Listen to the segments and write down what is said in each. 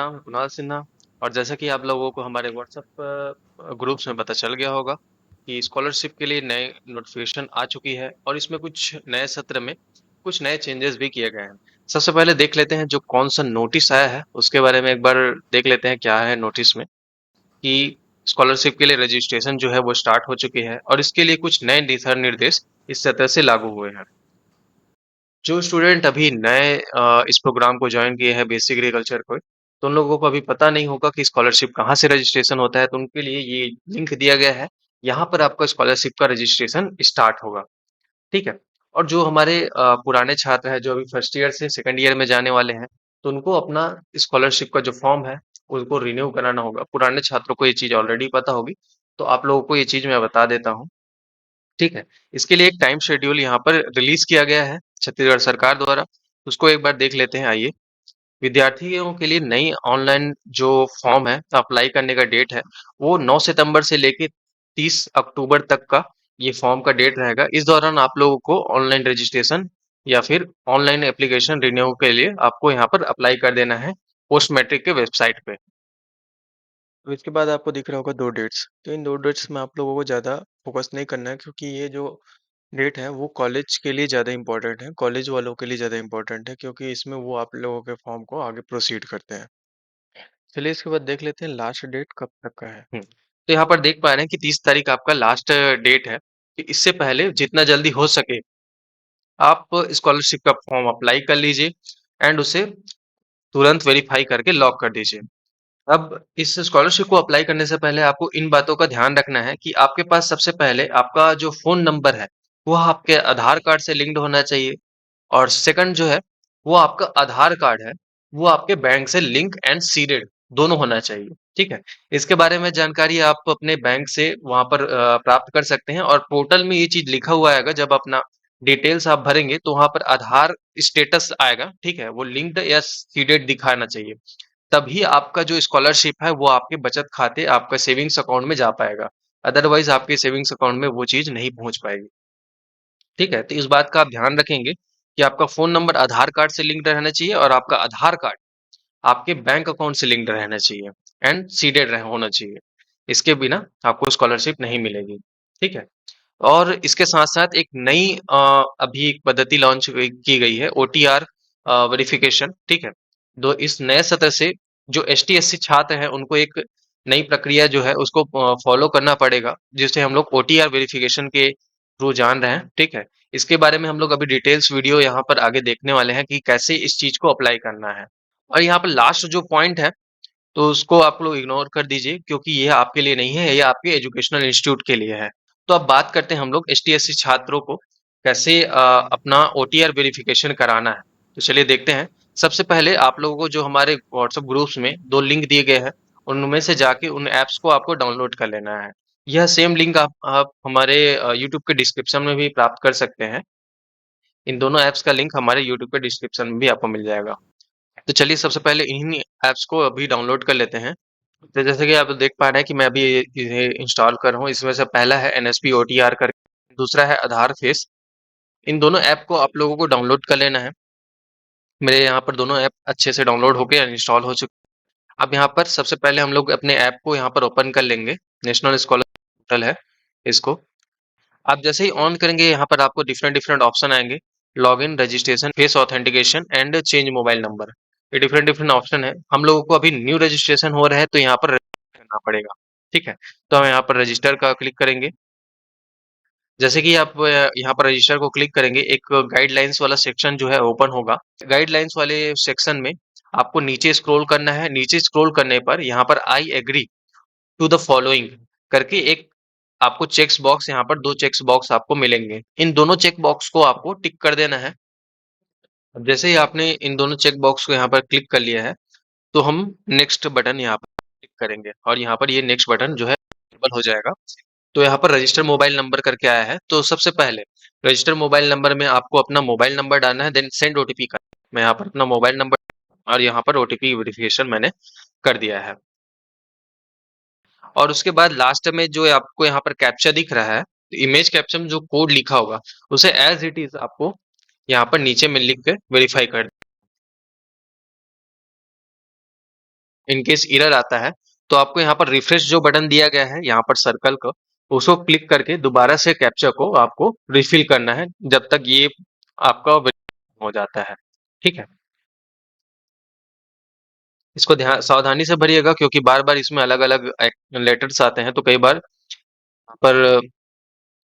नाम है कुणाल सिन्हा। और जैसा कि आप लोगों को हमारे व्हाट्सएप ग्रुप्स में पता चल गया होगा कि स्कॉलरशिप के लिए नए नोटिफिकेशन आ चुकी है और इसमें कुछ नए सत्र में कुछ नए चेंजेस भी किए गए हैं। सबसे पहले देख लेते हैं जो कौन सा नोटिस आया है उसके बारे में एक बार देख लेते हैं क्या है नोटिस में। कि स्कॉलरशिप के लिए रजिस्ट्रेशन जो है वो स्टार्ट हो चुकी है और इसके लिए कुछ नए दिशा निर्देश इस सत्र से लागू हुए हैं। जो स्टूडेंट अभी नए इस प्रोग्राम को ज्वाइन किए हैं बेसिक एग्रीकल्चर को, तो उन लोगों को अभी पता नहीं होगा कि स्कॉलरशिप कहाँ से रजिस्ट्रेशन होता है, तो उनके लिए ये लिंक दिया गया है। यहाँ पर आपका स्कॉलरशिप का रजिस्ट्रेशन स्टार्ट होगा। ठीक है। और जो हमारे पुराने छात्र हैं जो अभी फर्स्ट ईयर से सेकंड ईयर में जाने वाले हैं, तो उनको अपना स्कॉलरशिप का जो फॉर्म है उनको रिन्यू कराना होगा। पुराने छात्रों को ये चीज ऑलरेडी पता होगी, तो आप लोगों को ये चीज मैं बता देता हूँ। ठीक है। इसके लिए एक टाइम शेड्यूल यहाँ पर रिलीज किया गया है छत्तीसगढ़ सरकार द्वारा। उसको एक बार देख लेते हैं, आइए। विद्यार्थियों के लिए नई ऑनलाइन जो फॉर्म है अप्लाई करने का डेट है, वो 9 सितंबर से लेके 30 अक्टूबर तक का ये फॉर्म का डेट रहेगा। इस दौरान आप लोगों को ऑनलाइन रजिस्ट्रेशन या फिर ऑनलाइन एप्लीकेशन रिन्यू के लिए आपको यहाँ पर अप्लाई कर देना है पोस्ट मैट्रिक के वेबसाइट पे। तो इसके बाद आपको दिख रहा होगा 2 डेट्स। तो इन 2 डेट्स में आप लोगों को ज़्यादा फ़ोकस नहीं करना है, क्योंकि ये जो डेट है वो कॉलेज के लिए ज़्यादा इम्पोर्टेंट है, कॉलेज वालों के लिए ज़्यादा इम्पोर्टेंट है, क्योंकि इसमें वो आप लोगों के फॉर्म को आगे प्रोसीड करते हैं। चलिए इसके बाद देख लेते हैं लास्ट डेट कब तक का है। तो यहाँ पर देख पा रहे हैं कि 30 तारीख आपका लास्ट डेट है। कि इससे पहले जितना जल्दी हो सके आप स्कॉलरशिप का फॉर्म अप्लाई कर लीजिए एंड उसे तुरंत वेरीफाई करके लॉक कर दीजिए। अब इस स्कॉलरशिप को अप्लाई करने से पहले आपको इन बातों का ध्यान रखना है कि आपके पास सबसे पहले आपका जो फ़ोन नंबर है, वो आपके आधार कार्ड से लिंक्ड होना चाहिए। और सेकंड जो है, वो आपका आधार कार्ड है, वो आपके बैंक से लिंक एंड सीडेड दोनों होना चाहिए। ठीक है? इसके बारे में जानकारी आप अपने बैंक से वहाँ पर प्राप्त कर सकते हैं और पोर्टल में ये चीज़ लिखा हुआ आएगा। जब अपना डिटेल्स आप भरेंगे तो वहाँ पर आधार स्टेटस आएगा, ठीक है? वो लिंक्ड या सीडेड दिखाना चाहिए। तभी आपका जो स्कॉलरशिप है वो आपके बचत खाते, आपका सेविंग्स अकाउंट में जा पाएगा। अदरवाइज आपके सेविंग्स अकाउंट में वो चीज नहीं पहुंच पाएगी। ठीक है। तो इस बात का आप ध्यान रखेंगे कि आपका फोन नंबर आधार कार्ड से लिंक्ड रहना चाहिए और आपका आधार कार्ड आपके बैंक अकाउंट से लिंक्ड रहना चाहिए एंड सीडेड होना चाहिए। इसके बिना आपको स्कॉलरशिप नहीं मिलेगी। ठीक है। और इसके साथ साथ एक नई अभी एक पद्धति लॉन्च की गई है, ओटीआर वेरिफिकेशन। ठीक है। तो इस नए सत्र से जो एस टी एस सी छात्र हैं उनको एक नई प्रक्रिया जो है उसको फॉलो करना पड़ेगा, जिसे हम लोग ओटीआर वेरिफिकेशन के थ्रू जान रहे हैं। ठीक है। इसके बारे में हम लोग अभी डिटेल्स वीडियो यहाँ पर आगे देखने वाले हैं कि कैसे इस चीज को अप्लाई करना है। और यहाँ पर लास्ट जो पॉइंट है तो उसको आप लोग इग्नोर कर दीजिए, क्योंकि ये आपके लिए नहीं है, ये आपके एजुकेशनल इंस्टीट्यूट के लिए है। तो अब बात करते हैं हम लोग एस टी एस सी छात्रों को कैसे अपना ओटीआर वेरिफिकेशन कराना है। तो चलिए देखते हैं। सबसे पहले आप लोगों को जो हमारे व्हाट्सएप ग्रुप्स में 2 लिंक दिए गए हैं, उनमें से जाके उन ऐप्स को आपको डाउनलोड कर लेना है। यह सेम लिंक आप हमारे यूट्यूब के डिस्क्रिप्शन में भी प्राप्त कर सकते हैं। इन दोनों ऐप्स का लिंक हमारे यूट्यूब के डिस्क्रिप्शन में भी आपको मिल जाएगा। तो चलिए सबसे पहले इन्हीं ऐप्स को अभी डाउनलोड कर लेते हैं। तो जैसे कि आप देख पा रहे हैं कि मैं अभी इन्हें इंस्टॉल कर रहा हूँ। इसमें से पहला है एनएसपी ओटीआर कर, दूसरा है आधार फेस। इन दोनों ऐप को आप लोगों को डाउनलोड कर लेना है। मेरे यहाँ पर दोनों ऐप अच्छे से डाउनलोड होके इंस्टॉल हो चुके। अब यहाँ पर सबसे पहले हम लोग अपने ऐप को यहाँ पर ओपन कर लेंगे। नेशनल स्कॉलर पोर्टल है इसको। आप जैसे ही ऑन करेंगे यहाँ पर आपको डिफरेंट डिफरेंट ऑप्शन आएंगे। Login, registration, face authentication and change mobile number. ये डिफरेंट डिफरेंट ऑप्शन है। हम लोगों को अभी न्यू रजिस्ट्रेशन हो रहा है तो यहाँ पर रजिस्टर करना पड़ेगा। ठीक है। तो हम यहाँ पर रजिस्टर का क्लिक करेंगे। जैसे कि आप यहाँ पर रजिस्टर को क्लिक करेंगे, एक गाइडलाइंस वाला सेक्शन जो है ओपन होगा। गाइडलाइंस वाले सेक्शन में आपको नीचे स्क्रॉल करना है। नीचे स्क्रॉल करने पर यहाँ पर I agree to the following करके एक आपको चेक्स बॉक्स, यहाँ पर 2 चेक्स बॉक्स आपको मिलेंगे। इन दोनों चेक बॉक्स को आपको टिक कर देना है। अब जैसे ही आपने इन दोनों चेक बॉक्स को यहाँ पर क्लिक कर लिया है, तो हम नेक्स्ट बटन यहाँ पर क्लिक करेंगे और यहाँ पर ये नेक्स्ट बटन जो है एनेबल हो जाएगा। तो यहाँ पर रजिस्टर मोबाइल नंबर करके आया है। तो सबसे पहले रजिस्टर मोबाइल नंबर में आपको अपना मोबाइल नंबर डालना है, देन सेंड ओटीपी का। मैं यहाँ पर अपना मोबाइल नंबर और यहाँ पर ओटीपी वेरिफिकेशन मैंने कर दिया है। और उसके बाद लास्ट में जो आपको यहाँ पर कैप्चा दिख रहा है, तो इमेज कैप्चा में जो कोड लिखा होगा उसे एज इट इज आपको यहाँ पर नीचे में लिख के वेरीफाई कर इन केस एरर आता है तो आपको यहाँ पर रिफ्रेश जो बटन दिया गया है यहाँ पर सर्कल का, उसको क्लिक करके दोबारा से कैप्चा को आपको रिफिल करना है जब तक ये आपका हो जाता है। ठीक है, इसको ध्यान सावधानी से भरिएगा क्योंकि बार बार इसमें अलग अलग लेटर्स आते हैं, तो कई बार यहाँ पर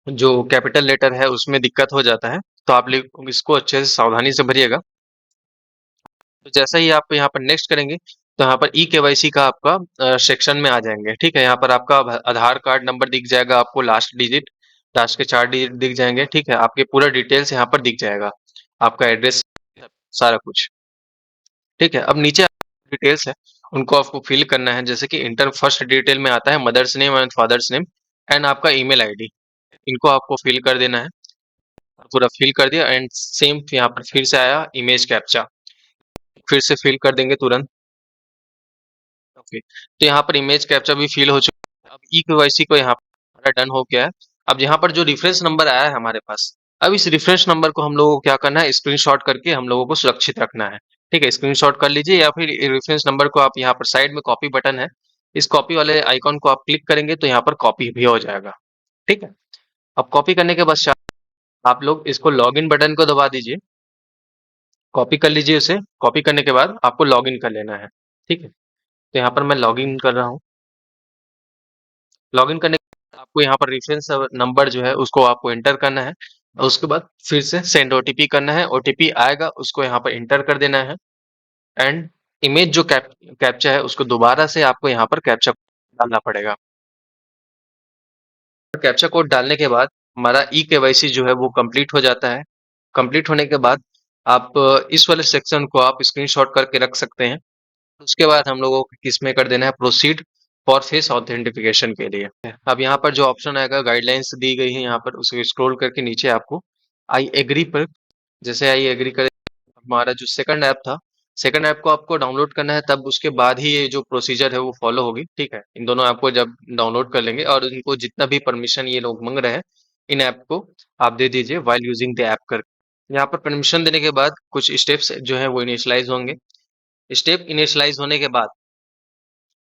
जो कैपिटल लेटर है उसमें दिक्कत हो जाता है। तो आप इसको अच्छे से सावधानी से भरिएगा। तो जैसा ही आप यहाँ पर नेक्स्ट करेंगे तो यहाँ पर ई केवाईसी का आपका सेक्शन में आ जाएंगे। ठीक है, यहाँ पर आपका आधार कार्ड नंबर दिख जाएगा, आपको लास्ट डिजिट, लास्ट के 4 डिजिट दिख जाएंगे। ठीक है, आपके पूरा डिटेल्स यहाँ पर दिख जाएगा, आपका एड्रेस, सारा कुछ। ठीक है, अब नीचे डिटेल्स है उनको आपको फिल करना है, जैसे कि इंटर फर्स्ट डिटेल में आता है mother's name and father's name and आपका ईमेल आईडी, इनको आपको फिल कर देना है। पूरा फिल कर दिया एंड सेम यहाँ पर फिर से आया इमेज कैप्चा, फिर से फिल कर देंगे तुरंत। ओके, तो यहाँ पर इमेज कैप्चा भी फिल हो चुका है। अब ई केवाईसी को यहाँ पर हमारा डन हो गया है। अब यहाँ पर जो रेफरेंस नंबर आया है हमारे पास, अब इस रेफरेंस नंबर को हम लोगों को क्या करना है, स्क्रीनशॉट करके हम लोगों को सुरक्षित रखना है। ठीक है, स्क्रीनशॉट कर लीजिए या फिर रेफरेंस नंबर को आप यहाँ पर साइड में कॉपी बटन है, इस कॉपी वाले आइकॉन को आप क्लिक करेंगे तो यहाँ पर कॉपी भी हो जाएगा। ठीक है, अब कॉपी करने के पश्चात आप लोग इसको लॉगिन बटन को दबा दीजिए, कॉपी कर लीजिए उसे। कॉपी करने के बाद आपको लॉगिन कर लेना है। ठीक है, तो यहाँ पर मैं लॉगिन कर रहा हूँ। लॉगिन करने के बाद आपको यहाँ पर रेफरेंस नंबर जो है उसको आपको एंटर करना है और उसके बाद फिर से सेंड ओटीपी करना है। ओटीपी आएगा उसको यहाँ पर एंटर कर देना है एंड इमेज जो कैप्चा है उसको दोबारा से आपको यहाँ पर कैप्चा डालना पड़ेगा। कैप्चा कोड डालने के बाद हमारा ई केवाईसी जो है वो कंप्लीट हो जाता है। कंप्लीट होने के बाद आप इस वाले सेक्शन को आप स्क्रीनशॉट करके रख सकते हैं। उसके बाद हम लोगों को किसमें कर देना है, प्रोसीड फॉर फेस ऑथेंटिफिकेशन के लिए। अब यहाँ पर जो ऑप्शन आएगा, गाइडलाइंस दी गई है यहाँ पर, उसे स्क्रॉल करके नीचे आपको आई एग्री पर, जैसे आई एग्री करें, हमारा जो सेकंड ऐप था, सेकंड ऐप को आपको डाउनलोड करना है, तब उसके बाद ही ये जो प्रोसीजर है वो फॉलो होगी। ठीक है, इन दोनों ऐप को जब डाउनलोड कर लेंगे और इनको जितना भी परमिशन ये लोग मांग रहे हैं, इन ऐप को आप दे दीजिए वाइल यूजिंग द ऐप कर। यहाँ पर परमिशन देने के बाद कुछ स्टेप्स जो है वो इनिशियलाइज होंगे। स्टेप इनिशियलाइज होने के बाद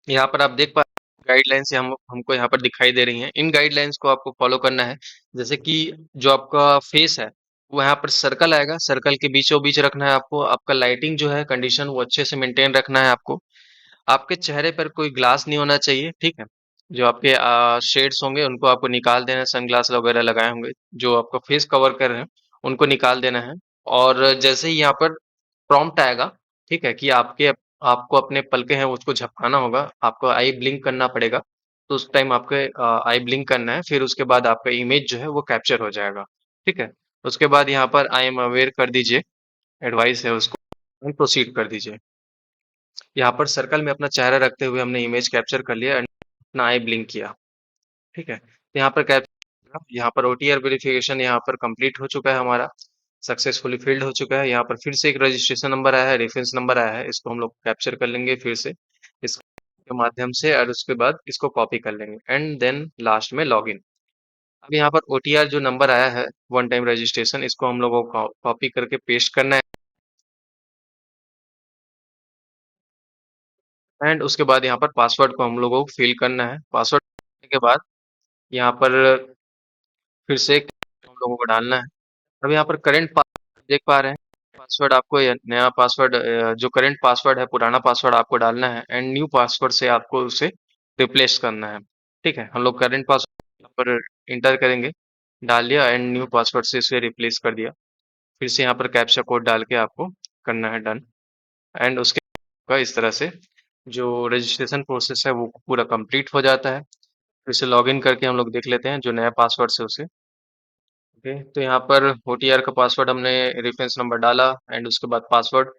यहाँ पर आप देख पा गाइडलाइंस हमको यहाँ पर दिखाई दे रही हैं। इन गाइडलाइंस को आपको फॉलो करना है। जैसे कि जो आपका फेस है वो यहाँ पर सर्कल आएगा, सर्कल के बीचों बीच रखना है आपको। आपका लाइटिंग जो है कंडीशन वो अच्छे से मेंटेन रखना है आपको। आपके चेहरे पर कोई ग्लास नहीं होना चाहिए। ठीक है, जो आपके शेड्स होंगे उनको आपको निकाल देना है, सनग्लास वगैरह लगाए होंगे जो आपका फेस कवर कर रहे हैं उनको निकाल देना है। और जैसे ही यहाँ पर प्रॉम्प्ट आएगा, ठीक है, कि आपको अपने पलके हैं उसको झपकाना होगा, आपको आई ब्लिंक करना पड़ेगा, तो उस टाइम आपके आई ब्लिंक करना है। फिर उसके बाद आपका इमेज जो है वो कैप्चर हो जाएगा। ठीक है, उसके बाद यहाँ पर आई एम अवेयर कर दीजिए, एडवाइस है उसको प्रोसीड कर दीजिए। यहाँ पर सर्कल में अपना चेहरा रखते हुए हमने इमेज कैप्चर कर लिया एंड अपना आई ब्लिंक किया। ठीक है, तो यहाँ पर कैप्चर, यहाँ पर ओटीआर वेरिफिकेशन यहाँ पर कंप्लीट हो चुका है हमारा, सक्सेसफुली फिल्ड हो चुका है। यहाँ पर फिर से एक रजिस्ट्रेशन नंबर आया है, रेफरेंस नंबर आया है, इसको हम लोग कैप्चर कर लेंगे फिर से इसके माध्यम से और उसके बाद इसको कॉपी कर लेंगे एंड देन लास्ट में लॉगिन। अब यहाँ पर ओटीआर जो नंबर आया है, वन टाइम रजिस्ट्रेशन, इसको हम लोगों को कॉपी करके पेस्ट करना है एंड उसके बाद यहाँ पर पासवर्ड को हम लोगों को फिल करना है। पासवर्ड करने के बाद यहाँ पर फिर से हम लोगों को डालना है। अब यहाँ पर करंट पासवर्ड देख पा रहे हैं, पासवर्ड आपको ये नया पासवर्ड, जो करंट पासवर्ड है पुराना पासवर्ड आपको डालना है एंड न्यू पासवर्ड से आपको उसे रिप्लेस करना है। ठीक है, हम लोग करंट पासवर्ड यहाँ पर इंटर करेंगे, डाल दिया एंड न्यू पासवर्ड से इसे रिप्लेस कर दिया। फिर से यहाँ पर कैप्चा कोड डाल के आपको करना है डन एंड उसके बाद इस तरह से जो रजिस्ट्रेशन प्रोसेस है वो पूरा कंप्लीट हो जाता है। फिर से लॉगिन करके हम लोग देख लेते हैं जो नया पासवर्ड से उसे। ओके, तो यहाँ पर ओटीआर का पासवर्ड हमने रेफरेंस नंबर डाला एंड उसके बाद पासवर्ड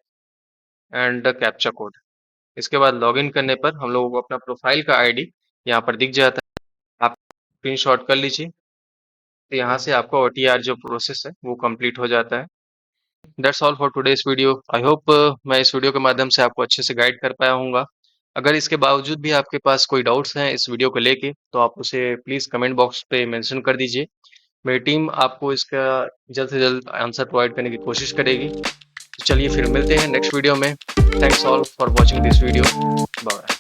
एंड कैप्चा कोड। इसके बाद लॉगिन करने पर हम लोगों को अपना प्रोफाइल का आईडी यहाँ पर दिख जाता है, आप स्क्रीनशॉट कर लीजिए। तो यहाँ से आपका ओटीआर जो प्रोसेस है वो कंप्लीट हो जाता है। That's all for today's video. I hope मैं इस वीडियो के माध्यम से आपको अच्छे से गाइड कर पाया हूँगा। अगर इसके बावजूद भी आपके पास कोई डाउट्स हैं इस वीडियो को लेके तो आप उसे प्लीज़ कमेंट बॉक्स पे मेंशन कर दीजिए। मेरी टीम आपको इसका जल्द से जल्द आंसर प्रोवाइड करने की कोशिश करेगी। चलिए फिर मिलते हैं नेक्स्ट वीडियो में। Thanks all for watching this video. Bye.